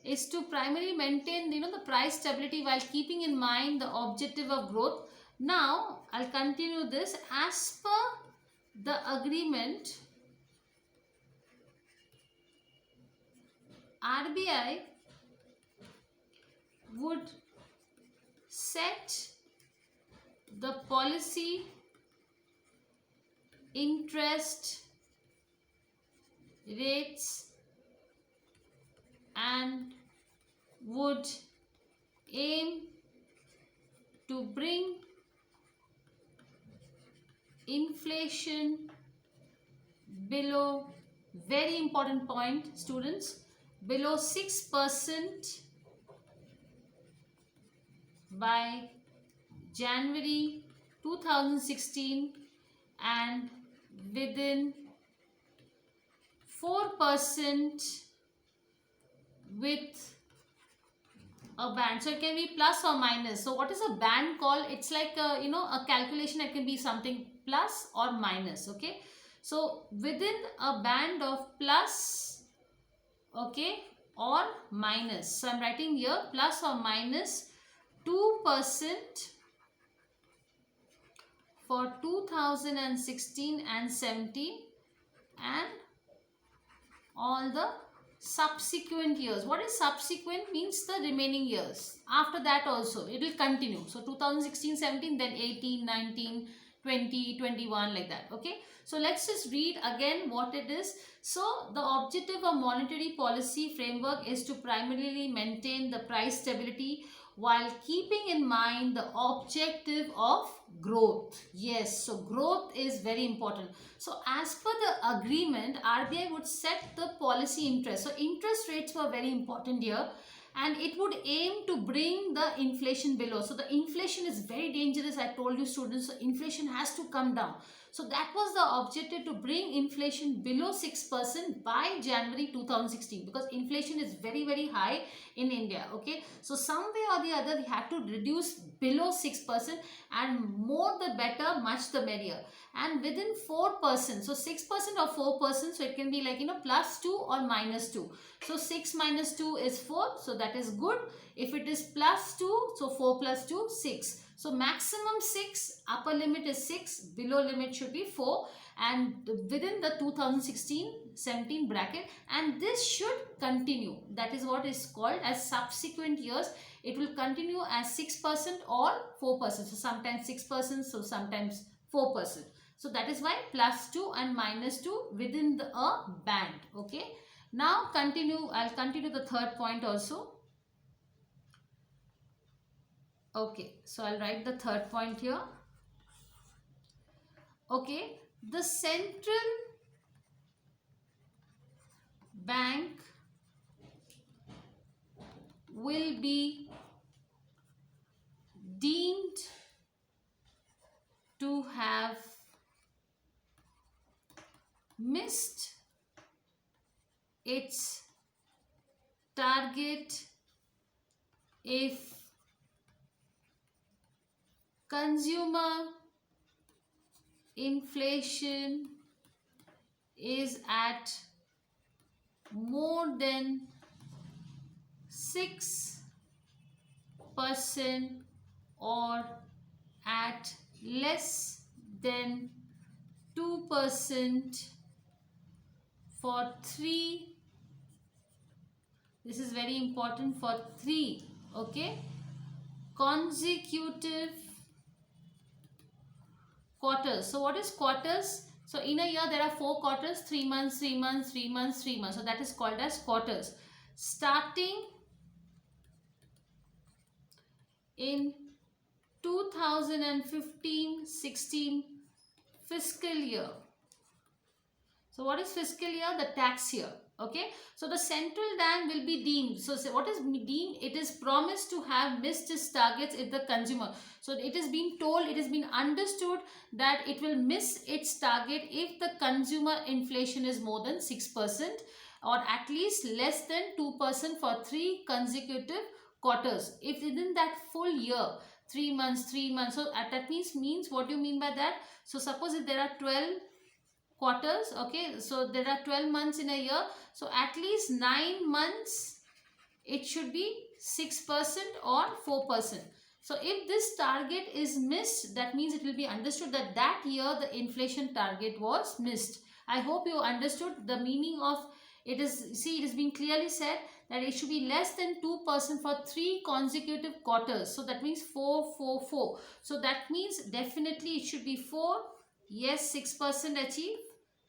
is to primarily maintain the price stability while keeping in mind the objective of growth. Now I'll continue this. As per the agreement, RBI would set the policy interest rates and would aim to bring inflation below, very important point students, below 6% by January 2016 and within 4% with a band. So it can be plus or minus. So what is a band called? It's like a calculation. It can be something plus or minus. Okay, so within a band of plus, okay, or minus. So I'm writing here plus or minus 2% for 2016 and 17 and all the subsequent years. What is subsequent? Means the remaining years. After that also it will continue. So 2016, 17, then 18, 19, 20, 21, like that. Okay, so let's just read again what it is. So the objective of monetary policy framework is to primarily maintain the price stability while keeping in mind the objective of growth. Yes, so growth is very important. So as per the agreement, RBI would set the policy interest. So interest rates were very important here, and it would aim to bring the inflation below. So the inflation is very dangerous, I told you students. So inflation has to come down. So that was the objective, to bring inflation below 6% by January 2016, because inflation is very, very high in India. Okay, so some way or the other we had to reduce below 6%, and more the better, much the merrier. And within 4%, so 6% or 4%, so it can be like plus 2 or minus 2. So 6 minus 2 is 4, so that is good. If it is plus 2, so 4 plus 2, 6. So maximum 6, upper limit is 6, below limit should be 4, and within the 2016-17 bracket, and this should continue. That is what is called as subsequent years. It will continue as 6% or 4%. So sometimes 6%, so sometimes 4%. So that is why plus 2 and minus 2 within a band. Okay. Now continue. I'll continue the third point also. Okay, so I'll write the third point here. Okay, the central bank will be deemed to have missed its target if consumer inflation is at more than 6% or at less than 2% for 3. This is very important, for 3, okay, consecutive quarters. So what is quarters? So in a year there are 4 quarters, 3 months, 3 months, 3 months, 3 months. So that is called as quarters. Starting in 2015-16 fiscal year. So what is fiscal year? The tax year. Okay, so the central bank will be deemed. So what is deemed? It is promised to have missed its targets if the consumer. So it is being told, it has been understood that it will miss its target if the consumer inflation is more than 6% or at least less than 2% for 3 consecutive quarters. If within that full year, 3 months, 3 months. So that means what do you mean by that? So suppose if there are 12 quarters, okay, so there are 12 months in a year, so at least 9 months it should be 6% or 4%. So if this target is missed, that means it will be understood that that year the inflation target was missed. I hope you understood the meaning of it. Is, see, it is being clearly said that it should be less than 2% for 3 consecutive quarters. So that means 4, 4, 4. So that means definitely it should be 4. Yes, 6% achieved.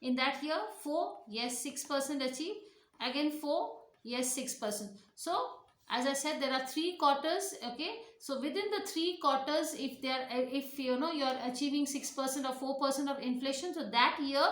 In that year, 4. Yes, 6% achieved. Again 4. Yes, 6%. So as I said, there are 3 quarters. Okay. So within the 3 quarters, if they are, if you know you are achieving 6% or 4% of inflation, so that year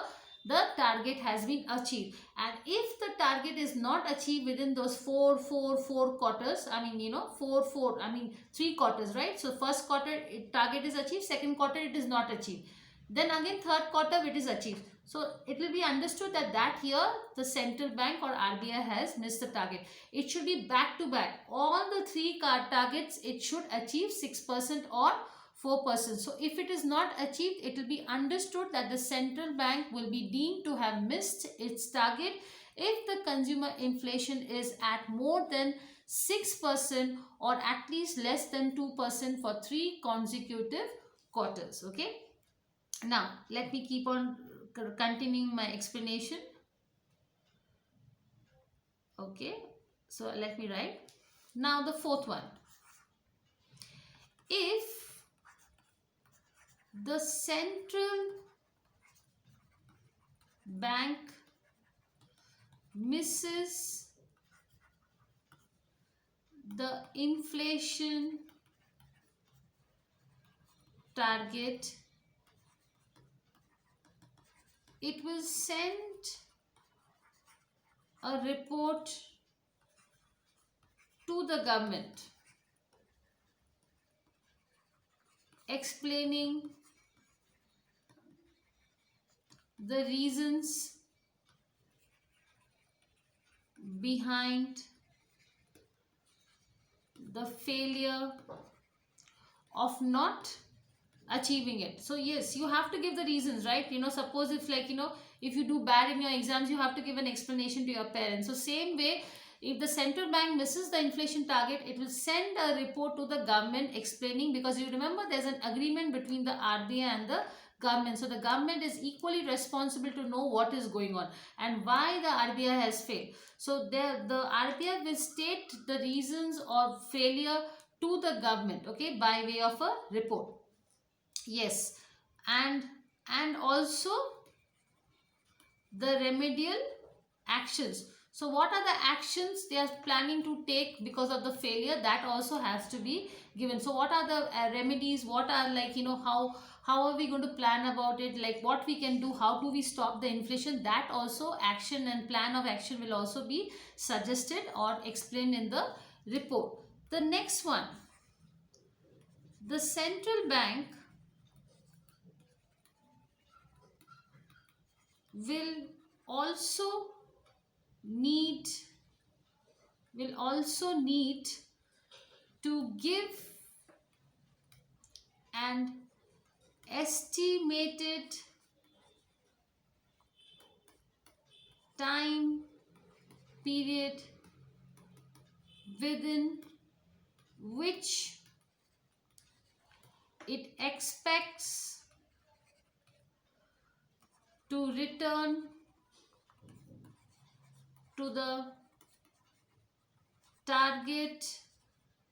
the target has been achieved. And if the target is not achieved within those 4 quarters, I mean, you know, 4 I mean 3 quarters, right? So first quarter target is achieved, second quarter it is not achieved, then again third quarter it is achieved. So it will be understood that that year the central bank or RBI has missed the target. It should be back to back. All the 3 targets, it should achieve 6% or 4%. So if it is not achieved, it will be understood that the central bank will be deemed to have missed its target if the consumer inflation is at more than 6% or at least less than 2% for 3 consecutive quarters. Okay. Now let me keep on continuing my explanation. Okay. So let me write. Now the fourth one. If the central bank misses the inflation target, it will send a report to the government explaining the reasons behind the failure of not achieving it. So yes, you have to give the reasons, right? You know, suppose if like, you know, if you do bad in your exams, you have to give an explanation to your parents. So same way, if the central bank misses the inflation target, it will send a report to the government explaining, because you remember there's an agreement between the RBI and the government. So the government is equally responsible to know what is going on and why the RBI has failed. So the RBI will state the reasons of failure to the government, okay, by way of a report. Yes, and also the remedial actions. So what are the actions they are planning to take because of the failure, that also has to be given. So what are the remedies, what are, like, you know, how are we going to plan about it, like what we can do, how do we stop the inflation, that also action and plan of action will also be suggested or explained in the report. The next one, the central bank will also need to give an estimated time period within which it expects to return to the target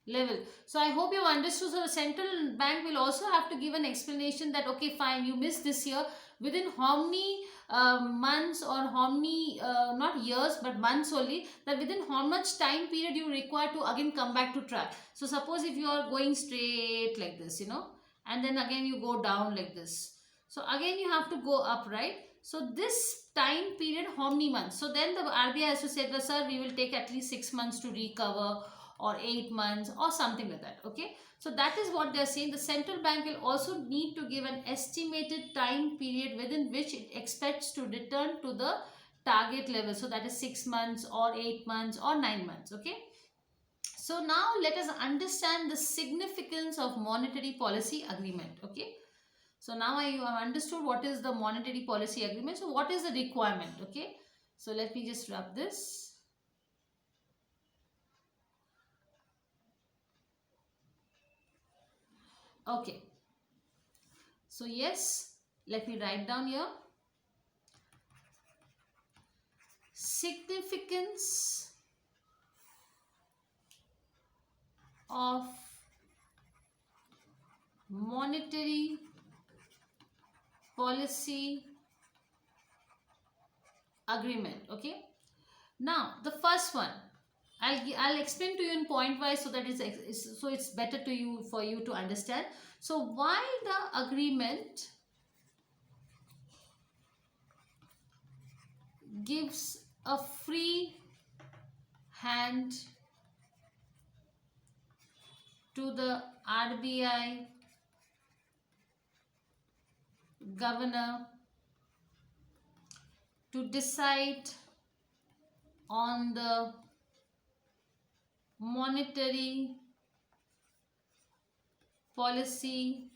level. So I hope you understood. So the central bank will also have to give an explanation that, okay, fine, you missed this year, within how many months or how many not years but months only, that within how much time period you require to again come back to track. So suppose if you are going straight like this, you know, and then again you go down like this, so again you have to go up, right? So this time period, how many months? So then the RBI has to say that, sir, we will take at least 6 months to recover, or 8 months, or something like that. Okay, so that is what they are saying. The central bank will also need to give an estimated time period within which it expects to return to the target level. So that is 6 months or 8 months or 9 months. Okay, so now let us understand the significance of monetary policy agreement. Okay, so now you have understood what is the monetary policy agreement. So what is the requirement? Okay, so let me just rub this. Okay. So yes, let me write down here. Significance of monetary policy agreement. Okay. Now the first one, I'll explain to you in point wise, so that it's better to you for you to understand. So why the agreement gives a free hand to the RBI governor to decide on the monetary policy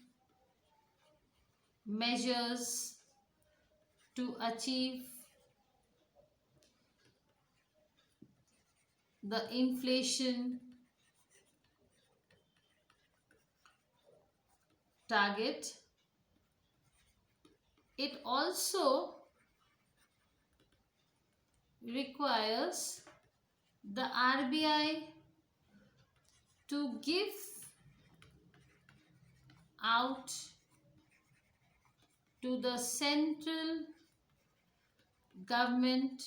measures to achieve the inflation target. It also requires the RBI to give out to the central government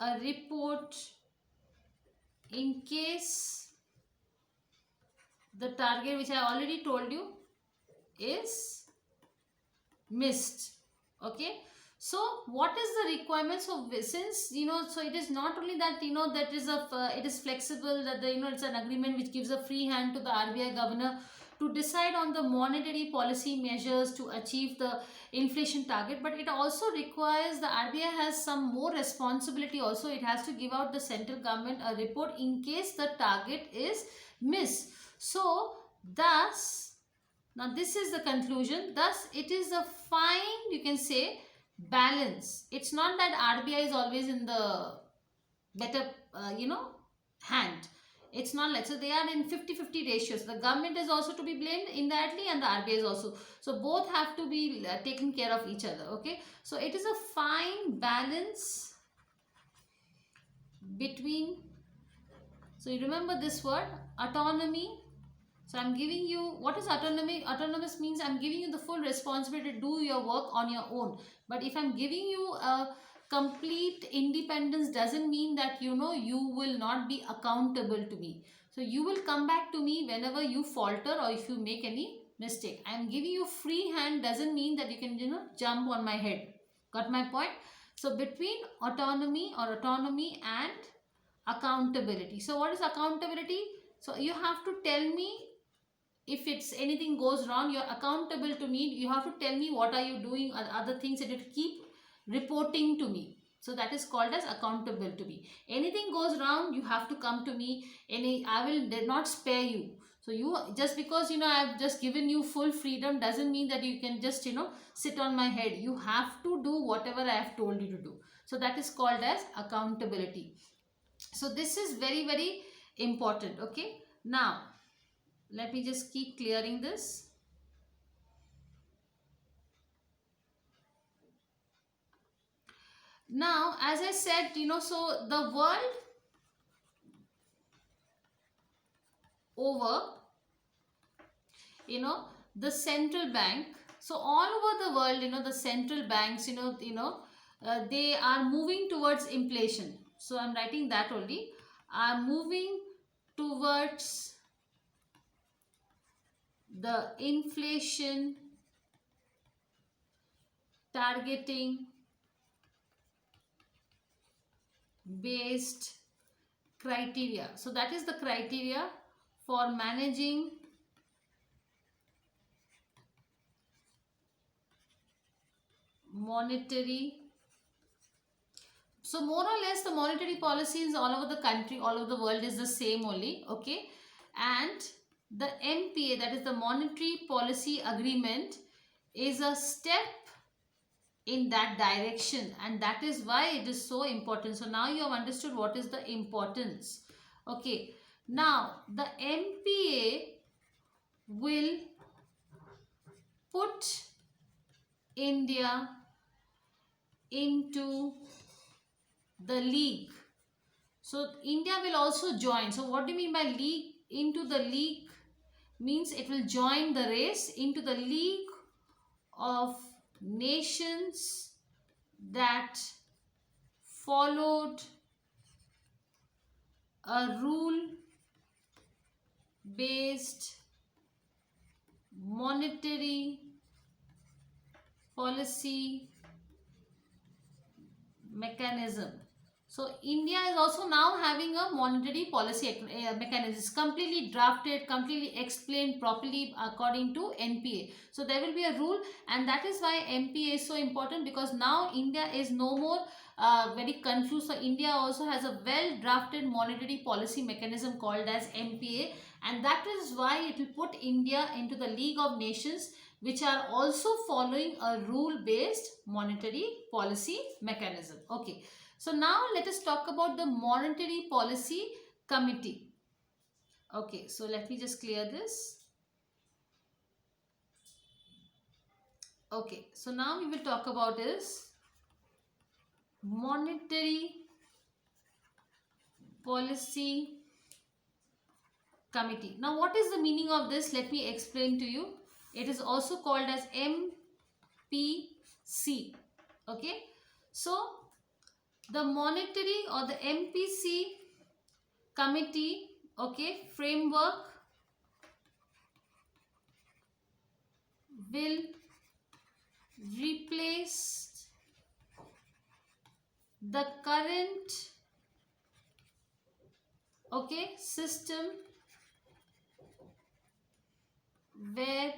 a report in case the target, which I already told you, is missed. Okay. So what is the requirement? So since so it is not only that that is it is flexible, that it's an agreement which gives a free hand to the RBI governor to decide on the monetary policy measures to achieve the inflation target, but it also requires the RBI has some more responsibility also. It has to give out the central government a report in case the target is missed. So thus, now this is the conclusion. Thus it is a fine, you can say, balance. It's not that RBI is always in the better hand. It's not like, so they are in 50-50 ratios. The government is also to be blamed indirectly, and the RBI is also. So both have to be taken care of each other. Okay. So it is a fine balance between, so you remember this word, autonomy. So I'm giving you, what is autonomy? Autonomous means I'm giving you the full responsibility to do your work on your own. But if I'm giving you a complete independence, doesn't mean that you will not be accountable to me. So you will come back to me whenever you falter or if you make any mistake. I'm giving you free hand doesn't mean that you can jump on my head. Got my point? So between autonomy and accountability. So what is accountability? So you have to tell me if it's anything goes wrong. You're accountable to me. You have to tell me what are you doing, or other things, and you keep reporting to me. So that is called as accountable to me. Anything goes wrong, you have to come to me. I will not spare you. So you, just because I've just given you full freedom doesn't mean that you can just sit on my head. You have to do whatever I have told you to do. So that is called as accountability. So this is very, very important. Okay. Now let me just keep clearing this. Now, as I said, so the world over, the central bank, so all over the world, the central banks, they are moving towards inflation. So I'm writing that only, are moving towards the inflation targeting based criteria. So that is the criteria for managing monetary. So more or less the monetary policies all over the country, all over the world is the same only. Okay. And the MPA, that is the Monetary Policy Agreement, is a step in that direction, and that is why it is so important. So now you have understood what is the importance. Okay. Now the MPA will put India into the league. So India will also join. So what do you mean by league? Into the league means it will join the race into the League of Nations that followed a rule based monetary policy mechanism. So India is also now having a monetary policy mechanism. It's completely drafted, completely explained properly according to NPA. So there will be a rule, and that is why NPA is so important, because now India is no more very confused. So India also has a well drafted monetary policy mechanism called as NPA, and that is why it will put India into the League of Nations, which are also following a rule based monetary policy mechanism. Okay. So now let us talk about the Monetary Policy Committee. Okay, so let me just clear this. Okay, so now we will talk about is Monetary Policy Committee. Now what is the meaning of this? Let me explain to you. It is also called as MPC. Okay, so the monetary or the MPC committee, okay, framework will replace the current, okay, system where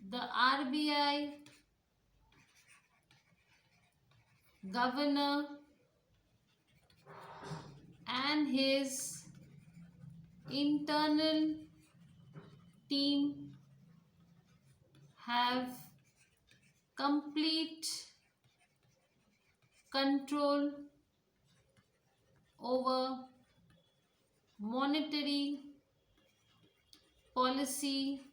the RBI governor and his internal team have complete control over monetary policy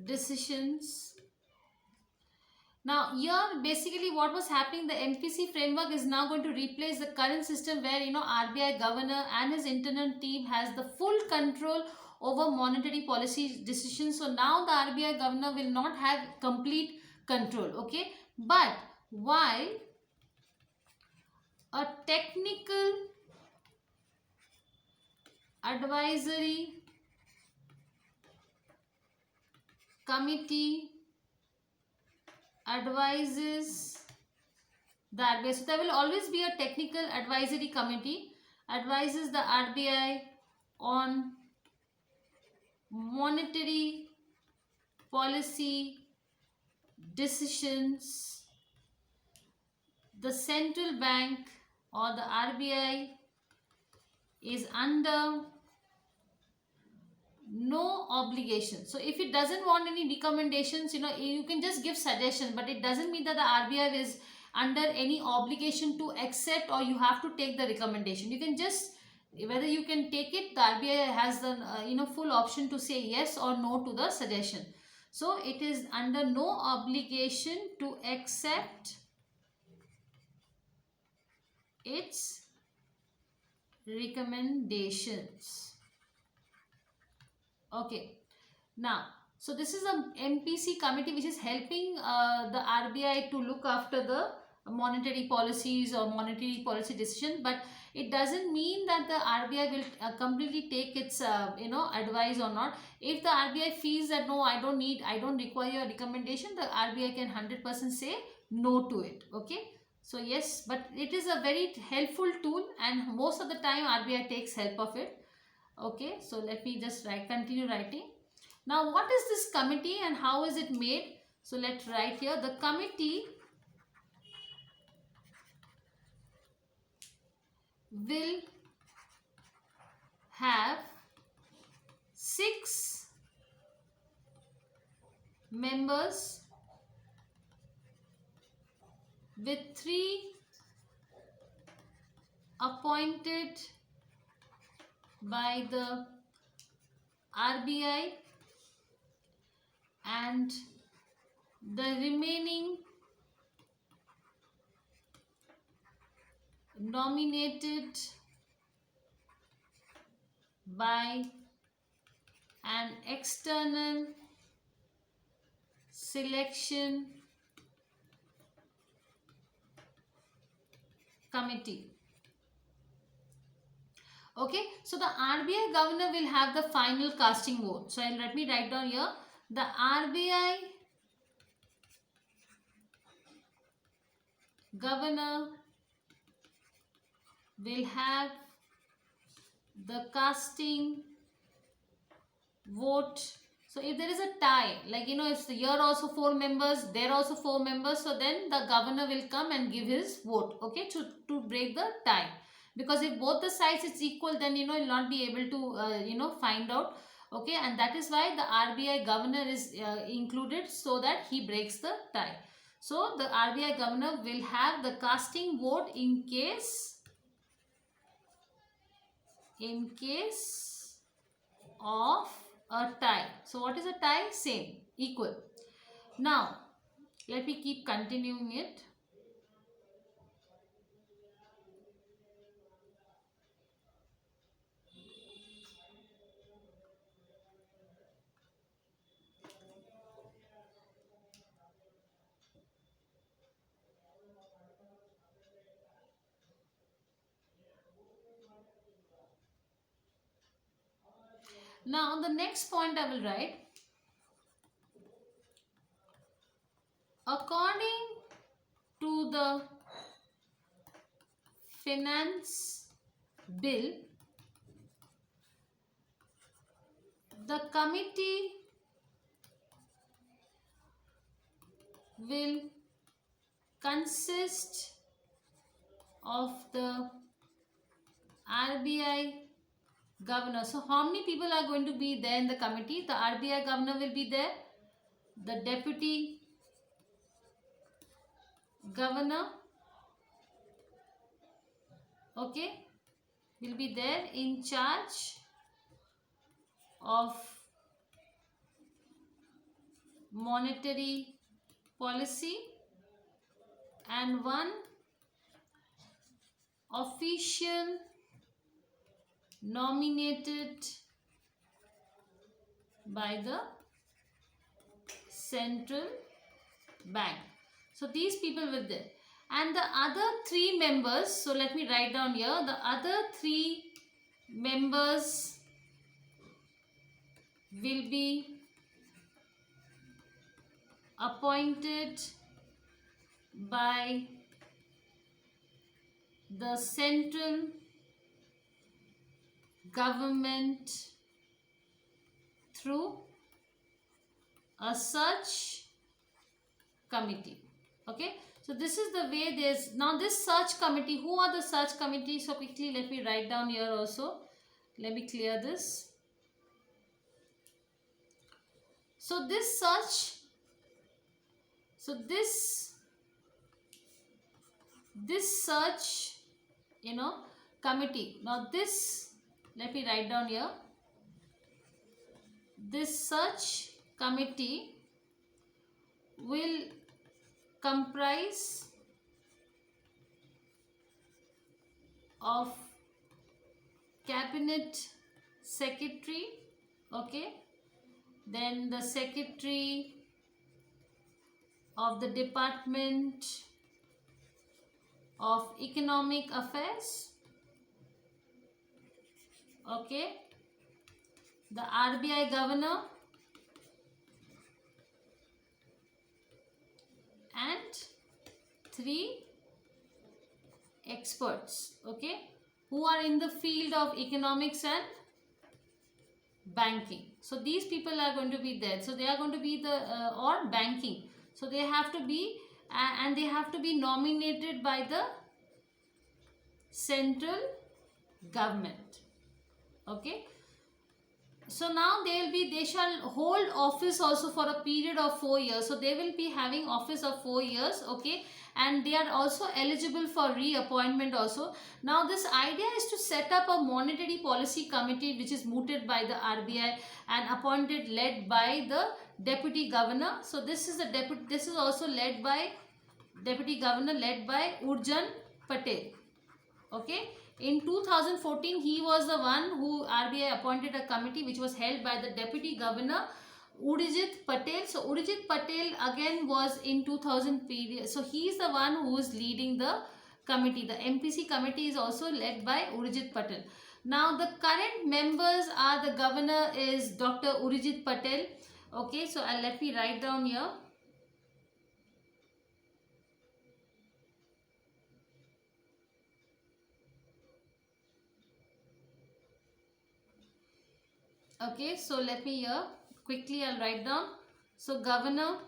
decisions. Now here basically what was happening, the MPC framework is now going to replace the current system where RBI governor and his internal team has the full control over monetary policy decisions. So now the RBI governor will not have complete control, okay, but while a technical advisory committee advises the RBI. So there will always be a technical advisory committee advises the RBI on monetary policy decisions. The central bank or the RBI is under no obligation. So if it doesn't want any recommendations, you can just give suggestions, but it doesn't mean that the RBI is under any obligation to accept or you have to take the recommendation. You can just, whether you can take it, the RBI has the full option to say yes or no to the suggestion. So it is under no obligation to accept its recommendations. Okay, now so this is a MPC committee which is helping the RBI to look after the monetary policies or monetary policy decision, but it doesn't mean that the RBI will completely take its advice or not. If the RBI feels that no, I don't require your recommendation, the RBI can 100% say no to it. Okay, so yes, but it is a very helpful tool and most of the time RBI takes help of it. Okay, so let me just continue writing. Now what is this committee and how is it made? So let's write here. The committee will have 6 members with 3 appointed by the RBI and the remaining nominated by an external selection committee. Okay, so the RBI governor will have the final casting vote. So let me write down here. The RBI governor will have the casting vote. So if there is a tie, like if here also 4 members, there also 4 members, so then the governor will come and give his vote, okay, to break the tie. Because if both the sides is equal, then you'll not be able to find out, okay, and that is why the RBI governor is included, so that he breaks the tie. So the RBI governor will have the casting vote in case of a tie. So what is a tie? Same, equal. Now let me keep continuing it. Now the next point I will write. According to the finance bill, the committee will consist of the RBI governor. So how many people are going to be there in the committee? The RBI governor will be there, the deputy governor, okay, will be there in charge of monetary policy, and one official nominated by the central bank. So these people were there, and the other 3 members, so let me write down here, the other 3 members will be appointed by the central government through a search committee. Okay, so this is the way there's now this search committee. Who are the search committee? So quickly let me write down here also. Let me clear this. So this search, this search committee. Now this, let me write down here. This search committee will comprise of cabinet secretary, okay, then the secretary of the Department of Economic Affairs, okay, the RBI governor, and 3 experts, okay, who are in the field of economics and banking. So these people are going to be there. So they are going to be the or banking. So they have to be and they have to be nominated by the central government. Okay. So now they shall hold office also for a period of 4 years. So they will be having office of 4 years, okay, and they are also eligible for reappointment also. Now this idea is to set up a monetary policy committee which is mooted by the RBI and appointed led by the deputy governor. So this is the deputy, this is also led by deputy governor led by Urjan Patel. Okay, in 2014 he was the one who RBI appointed a committee which was held by the deputy governor Urjit Patel. So Urjit Patel again was in 2000 period. So he is the one who is leading the committee. The MPC committee is also led by Urjit Patel. Now the current members are, the governor is Dr. Urjit Patel. Okay, so let me write down here. Okay, so let me here quickly I'll write down. So governor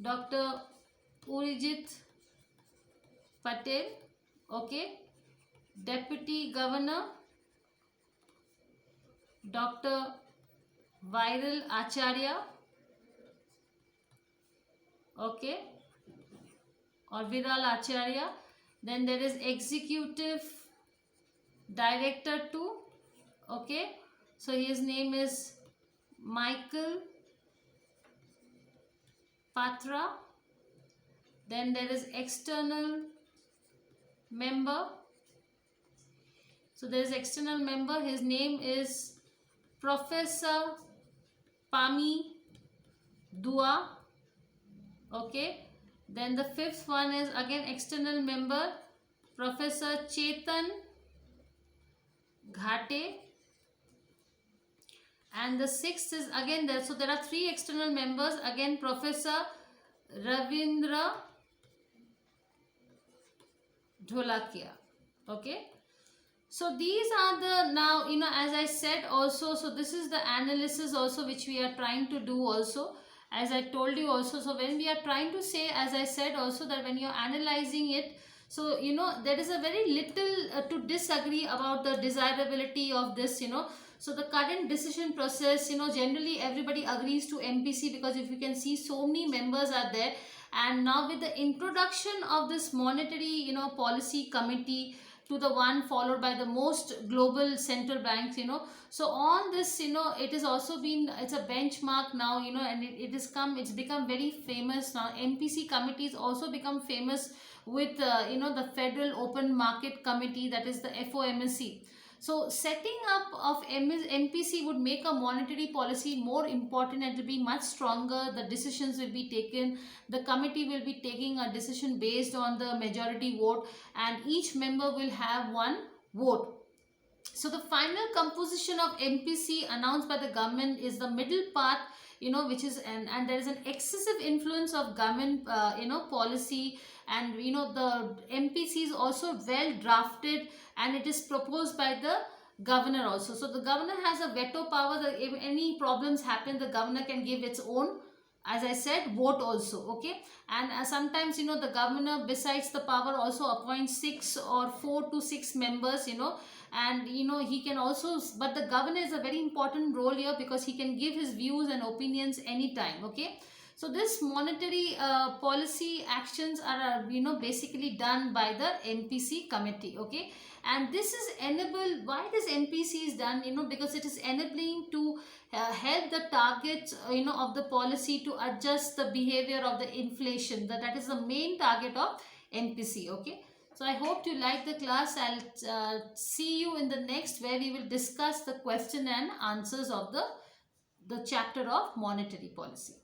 Dr. Urjit Patel. Okay, deputy governor Dr. Viral Acharya. Okay, or Viral Acharya. Then there is executive director too. Okay, so his name is Michael Patra. Then there is external member. So there is external member, his name is Professor Pami Dua. Okay, then the fifth one is again external member, Professor Chetan Ghate. And the sixth is again there. So there are three external members, again Professor Ravindra Dholakia. Okay, so these are the, now as I said also, so this is the analysis also which we are trying to do also, as I told you also. So when we are trying to say, as I said also, that when you are analyzing it, so there is a very little to disagree about the desirability of this. So the current decision process, generally everybody agrees to MPC, because if you can see, so many members are there. And now with the introduction of this monetary policy committee to the one followed by the most global central banks, so on this, it is also been, it's a benchmark now, and it's become very famous now. MPC committees also become famous with the Federal Open Market Committee, that is the FOMC. So setting up of MPC would make a monetary policy more important, and it will be much stronger. The decisions will be taken. The committee will be taking a decision based on the majority vote, and each member will have one vote. So the final composition of MPC announced by the government is the middle path, which is, and there is an excessive influence of government, policy, and the MPC is also well drafted, and it is proposed by the governor also. So the governor has a veto power, that if any problems happen, the governor can give its own, as I said, vote also. Okay, and sometimes the governor, besides the power, also appoints 4 to 6 members, and he can also, but the governor is a very important role here, because he can give his views and opinions anytime. Okay, so this monetary policy actions are basically done by the MPC committee. Okay, and this is enabled, why this MPC is done, because it is enabling to help the targets of the policy to adjust the behavior of the inflation. That is the main target of MPC. Okay, so I hope you like the class. I'll see you in the next, where we will discuss the question and answers of the chapter of monetary policy.